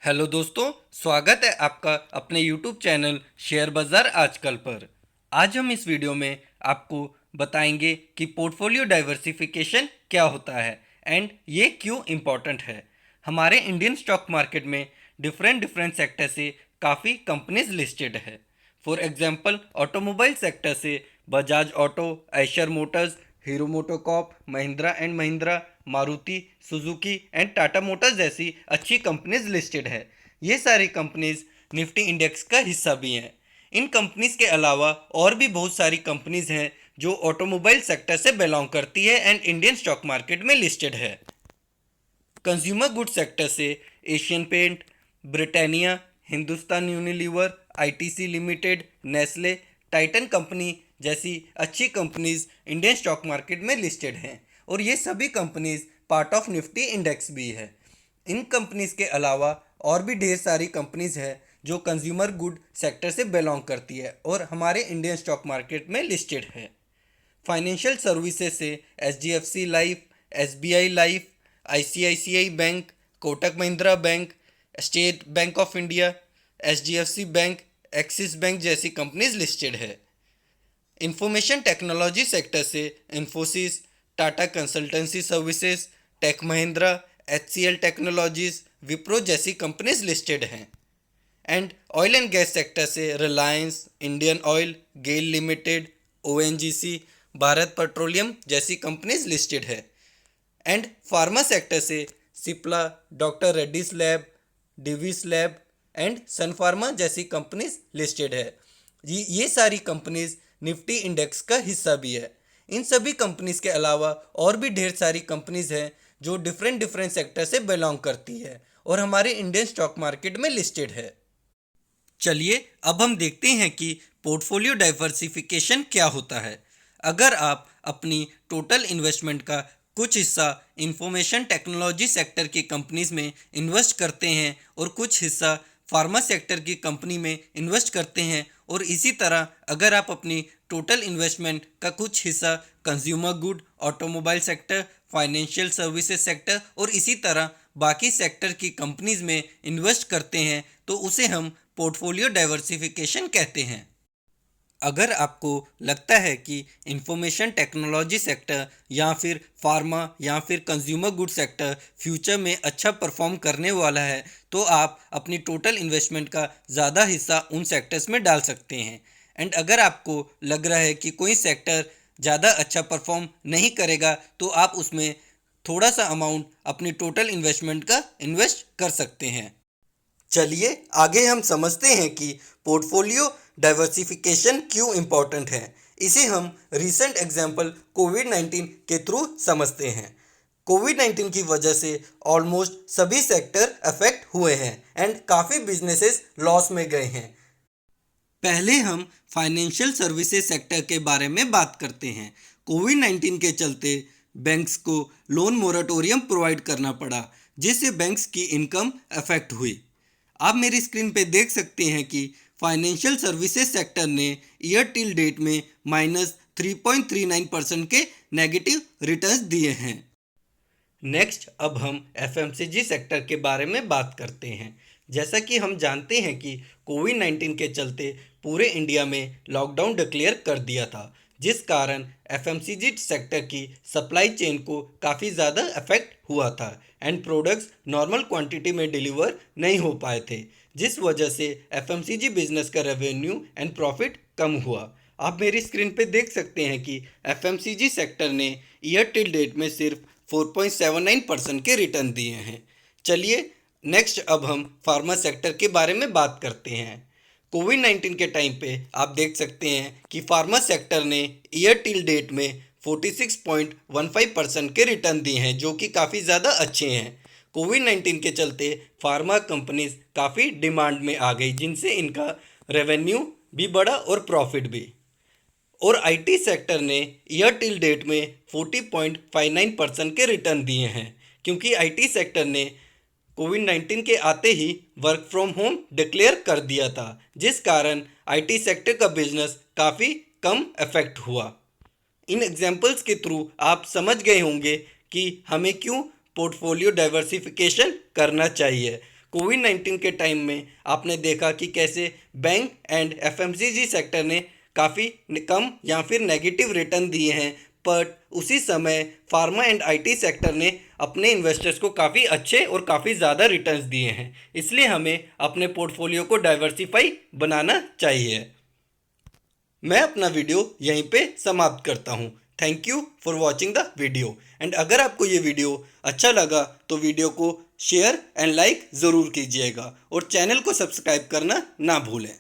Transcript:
Hello दोस्तों, स्वागत है आपका अपने YouTube चैनल शेयर बाज़ार आजकल पर। आज हम इस वीडियो में आपको बताएंगे कि पोर्टफोलियो डाइवर्सिफिकेशन क्या होता है एंड ये क्यों इम्पोर्टेंट है। हमारे इंडियन स्टॉक मार्केट में डिफरेंट डिफरेंट सेक्टर से काफ़ी कंपनीज लिस्टेड है। फॉर एग्जांपल ऑटोमोबाइल सेक्टर से Bajaj auto, Eicher Motors, hero MotoCorp, Mahindra and Mahindra, Maruti Suzuki and Tata Motors जैसी अच्छी कंपनीज लिस्टेड है। ये सारी कंपनीज निफ्टी इंडेक्स का हिस्सा भी हैं। इन कंपनीज के अलावा और भी बहुत सारी कंपनीज हैं जो ऑटोमोबाइल सेक्टर से बिलोंग करती है एंड इंडियन स्टॉक मार्केट में लिस्टेड है। कंज्यूमर गुड सेक्टर से Asian paint, Britannia, Hindustan Unilever, ITC limited, Nestle, Titan company जैसी अच्छी कंपनीज इंडियन स्टॉक मार्केट में लिस्टेड हैं और ये सभी companies part of Nifty index भी है। इन कंपनीज के अलावा और भी ढेर सारी कंपनीज है जो कंज्यूमर गुड सेक्टर से बिलोंग करती है और हमारे इंडियन स्टॉक मार्केट में लिस्टेड है। फाइनेंशियल सर्विसेज से HDFC life, SBI life, ICICI bank, Kotak Mahindra bank, state bank of India, HDFC bank, axis bank जैसी कंपनीज लिस्टेड है। इंफॉर्मेशन टेक्नोलॉजी सेक्टर से Infosys, Tata consultancy services, tech Mahindra, HCL technologies, Wipro जैसी companies listed हैं। And oil and gas sector से Reliance, Indian oil, गेल limited, ONGC, Bharat petroleum जैसी companies listed है। And pharma sector से Cipla, doctor Reddy's lab, Divi's lab and sun pharma जैसी companies listed है। ये सारी कंपनीज निफ्टी इंडेक्स का हिस्सा भी है। इन सभी कंपनीज के अलावा और भी ढेर सारी कंपनीज हैं जो डिफरेंट डिफरेंट सेक्टर से बिलोंग करती है और हमारे इंडियन स्टॉक मार्केट में लिस्टेड है। चलिए अब हम देखते हैं कि पोर्टफोलियो डाइवर्सिफिकेशन क्या होता है। अगर आप अपनी टोटल इन्वेस्टमेंट का कुछ हिस्सा इंफॉर्मेशन टेक्नोलॉजी सेक्टर की कंपनीज में इन्वेस्ट करते हैं और कुछ हिस्सा फार्मा सेक्टर की कंपनी में इन्वेस्ट करते हैं और इसी तरह अगर आप अपनी टोटल इन्वेस्टमेंट का कुछ हिस्सा consumer good, automobile sector, financial services sector और इसी तरह बाकी सेक्टर की कंपनीज में इन्वेस्ट करते हैं तो उसे हम पोर्टफोलियो डाइवर्सिफिकेशन कहते हैं। अगर आपको लगता है कि इंफॉर्मेशन टेक्नोलॉजी सेक्टर या फिर फार्मा या फिर कंज्यूमर गुड सेक्टर फ्यूचर में अच्छा परफॉर्म करने वाला है तो आप अपनी टोटल इन्वेस्टमेंट का ज़्यादा हिस्सा उन सेक्टर्स में डाल सकते हैं। एंड अगर आपको लग रहा है कि कोई सेक्टर ज़्यादा अच्छा परफॉर्म नहीं करेगा तो आप उसमें थोड़ा सा अमाउंट अपनी टोटल इन्वेस्टमेंट का इन्वेस्ट कर सकते हैं। चलिए आगे हम समझते हैं कि पोर्टफोलियो डाइवर्सिफिकेशन क्यों इम्पोर्टेंट है। इसे हम रीसेंट एग्जाम्पल कोविड-19 के थ्रू समझते हैं। कोविड-19 की वजह से ऑलमोस्ट सभी सेक्टर अफेक्ट हुए हैं एंड काफ़ी बिजनेसेस लॉस में गए हैं। पहले हम फाइनेंशियल सर्विसेज सेक्टर के बारे में बात करते हैं। कोविड-19 के चलते बैंक्स को लोन मोरेटोरियम प्रोवाइड करना पड़ा जिससे बैंक्स की इनकम अफेक्ट हुई। आप मेरी स्क्रीन पे देख सकते हैं कि फाइनेंशियल सर्विसेज सेक्टर ने ईयर टिल डेट में -3.39% के नेगेटिव रिटर्न्स दिए हैं। नेक्स्ट अब हम एफएमसीजी सेक्टर के बारे में बात करते हैं। जैसा कि हम जानते हैं कि कोविड-19 के चलते पूरे इंडिया में लॉकडाउन डिक्लेयर कर दिया था जिस कारण एफएमसीजी सेक्टर की सप्लाई चेन को काफ़ी ज़्यादा अफेक्ट हुआ था एंड प्रोडक्ट्स नॉर्मल क्वांटिटी में डिलीवर नहीं हो पाए थे जिस वजह से एफएमसीजी बिजनेस का रेवेन्यू एंड प्रॉफिट कम हुआ। आप मेरी स्क्रीन पे देख सकते हैं कि एफएमसीजी सेक्टर ने ईयर टिल डेट में सिर्फ 4.79% के रिटर्न दिए हैं। चलिए नेक्स्ट अब हम फार्मा सेक्टर के बारे में बात करते हैं। कोविड-19 के टाइम पे आप देख सकते हैं कि फार्मा सेक्टर ने ईयर टिल डेट में 46.15% के रिटर्न दिए हैं जो कि काफ़ी ज़्यादा अच्छे हैं। कोविड-19 के चलते फार्मा कंपनीज काफ़ी डिमांड में आ गई जिनसे इनका रेवेन्यू भी बढ़ा और प्रॉफिट भी। और आईटी सेक्टर ने ईयर टिल डेट में 40.59% के रिटर्न दिए हैं क्योंकि आईटी सेक्टर ने कोविड-19 के आते ही वर्क फ्रॉम होम डिक्लेयर कर दिया था जिस कारण आईटी सेक्टर का बिजनेस काफ़ी कम अफेक्ट हुआ। इन एग्जाम्पल्स के थ्रू आप समझ गए होंगे कि हमें क्यों पोर्टफोलियो डाइवर्सिफिकेशन करना चाहिए। कोविड-19 के टाइम में आपने देखा कि कैसे बैंक एंड एफएमसीजी सेक्टर ने काफ़ी कम या फिर नेगेटिव रिटर्न दिए हैं, बट उसी समय फार्मा एंड आईटी सेक्टर ने अपने इन्वेस्टर्स को काफ़ी अच्छे और काफ़ी ज़्यादा रिटर्न्स दिए हैं। इसलिए हमें अपने पोर्टफोलियो को डाइवर्सिफाई बनाना चाहिए। मैं अपना वीडियो यहीं पे समाप्त करता हूँ। Thank you for watching the video and अगर आपको ये वीडियो अच्छा लगा तो वीडियो को शेयर एंड लाइक ज़रूर कीजिएगा और चैनल को सब्सक्राइब करना ना भूलें।